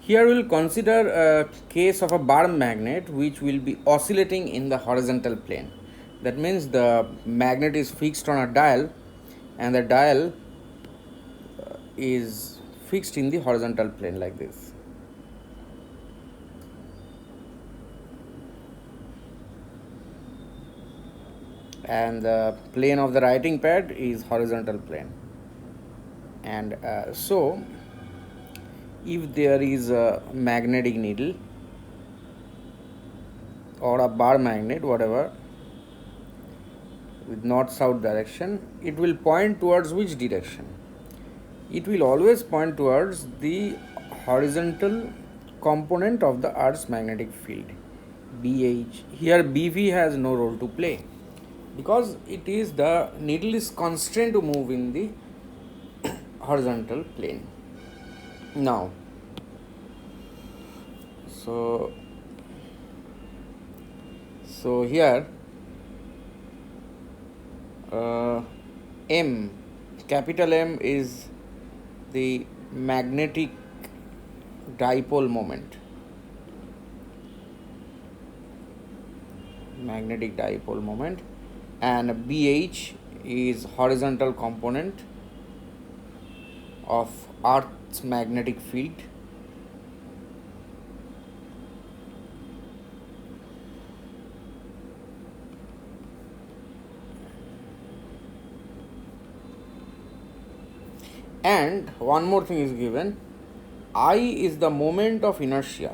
Here we'll consider a case of a bar magnet which will be oscillating in the horizontal plane. That means the magnet is fixed on a dial and the dial is fixed in the horizontal plane like this. And the plane of the writing pad is horizontal plane. And so if there is a magnetic needle or a bar magnet, whatever, with north south direction, it will point towards which direction? It will always point towards the horizontal component of the Earth's magnetic field, BH. Here BV has no role to play because it is the needle is constrained to move in the horizontal plane. Now, so here M, capital M is the magnetic dipole moment. Magnetic dipole moment, and BH is horizontal component of Earth's magnetic field. And one more thing is given, I is the moment of inertia.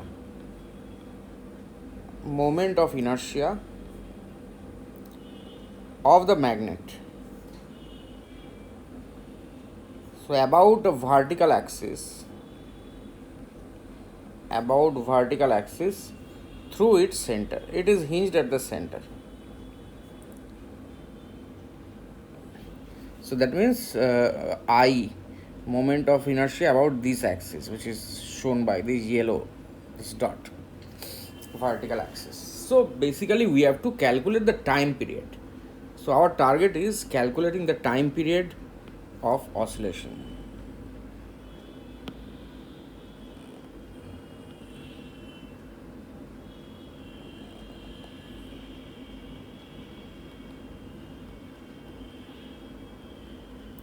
Moment of inertia of the magnet. So about the vertical axis through its center. It is hinged at the center. So that means I, moment of inertia about this axis, which is shown by this yellow, this dot, vertical axis. So basically we have to calculate the time period. So our target is calculating the time period of oscillation.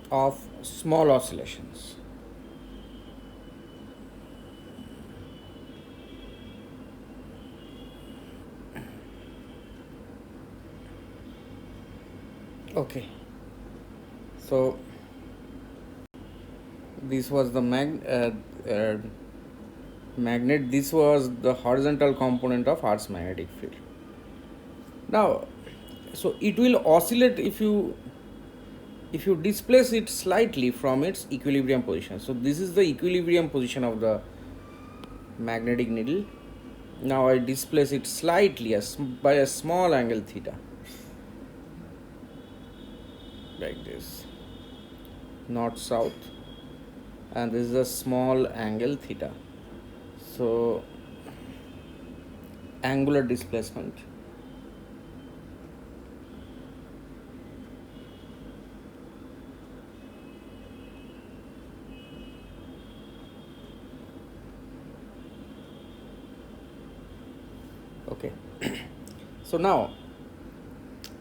Of small oscillations. Okay, so this was the magnet. This was the horizontal component of Earth's magnetic field. Now, so it will oscillate if you displace it slightly from its equilibrium position. So this is the equilibrium position of the magnetic needle. Now I displace it slightly by a small angle theta, like this, north south, and this is a small angle theta. So angular displacement. Okay. So now,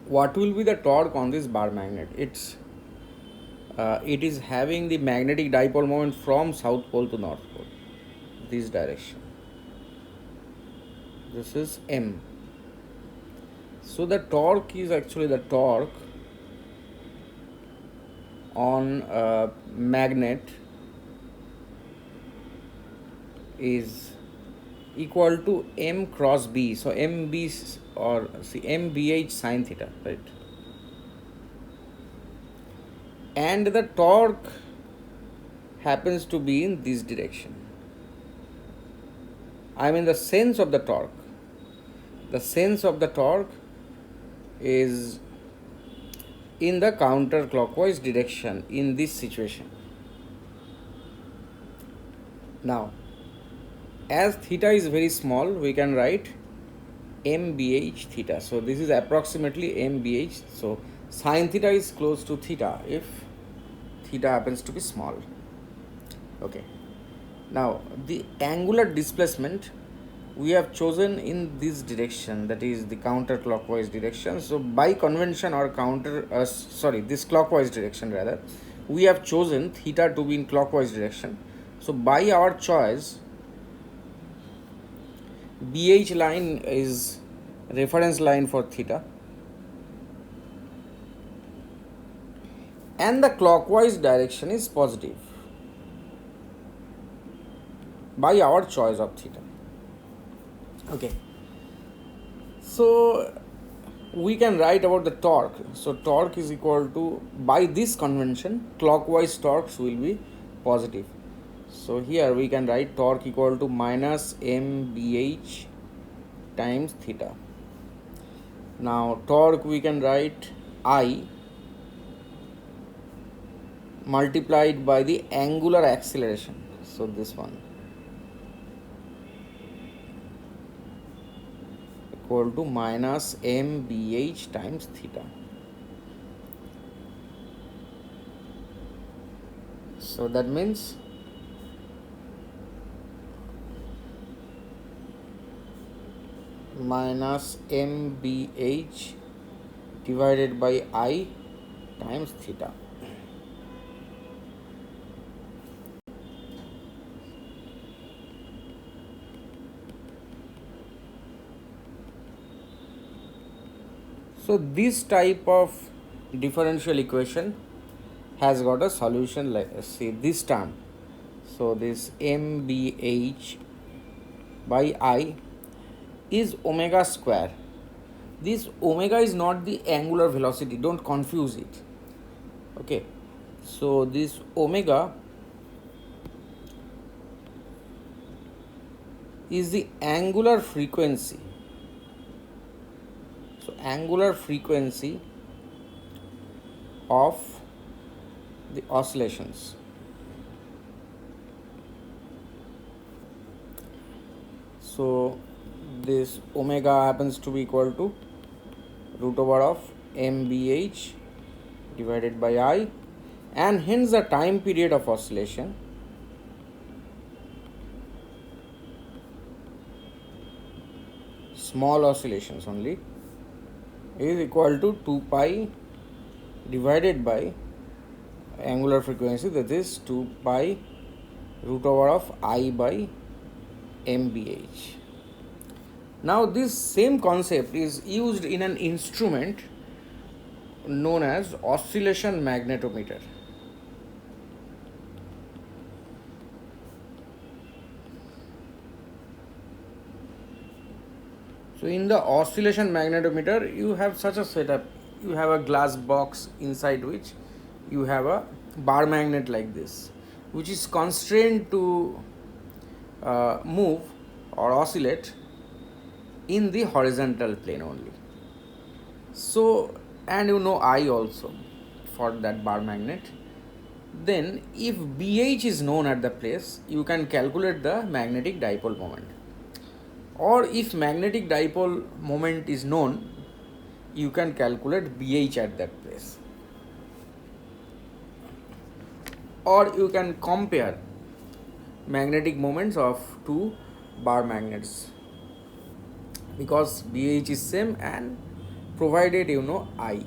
what will be the torque on this bar magnet? It is having the magnetic dipole moment from south pole to north pole, this direction. This is M. So the torque is actually the torque on a magnet is equal to M cross B. So MB or MBH sine theta, right? And the torque happens to be in this direction. I mean the sense of the torque. The sense of the torque is in the counterclockwise direction in this situation. Now, as theta is very small, we can write MBH theta. So this is approximately MBH. So sine theta is close to theta if theta happens to be small. Okay. Now the angular displacement we have chosen in this direction, that is the counterclockwise direction. So by convention or this clockwise direction rather, we have chosen theta to be in clockwise direction. So by our choice, BH line is reference line for theta, and the clockwise direction is positive by our choice of theta. Okay, so we can write about the torque. So torque is equal to, by this convention, clockwise torques will be positive. So here we can write torque equal to minus mbh times theta. Now torque we can write I multiplied by the angular acceleration. So this one equal to minus mbh times theta. So that means minus mbh divided by I times theta. So this type of differential equation has got a solution like, see this term. So this mbh by I is omega square. This omega is not the angular velocity, don't confuse it. Okay, so this omega is the angular frequency. So angular frequency of the oscillations. So this omega happens to be equal to root over of mbh divided by I, and hence the time period of oscillation small oscillations only is equal to 2 pi divided by angular frequency, that is 2 pi root over of I by mbh. Now this same concept is used in an instrument known as oscillation magnetometer. So in the oscillation magnetometer you have such a setup. You have a glass box inside which you have a bar magnet like this, which is constrained to move or oscillate in the horizontal plane only. So, and you know I also for that bar magnet. Then if BH is known at the place, you can calculate the magnetic dipole moment. Or if magnetic dipole moment is known, you can calculate BH at that place. Or you can compare magnetic moments of two bar magnets, because BH is same and provided you know I.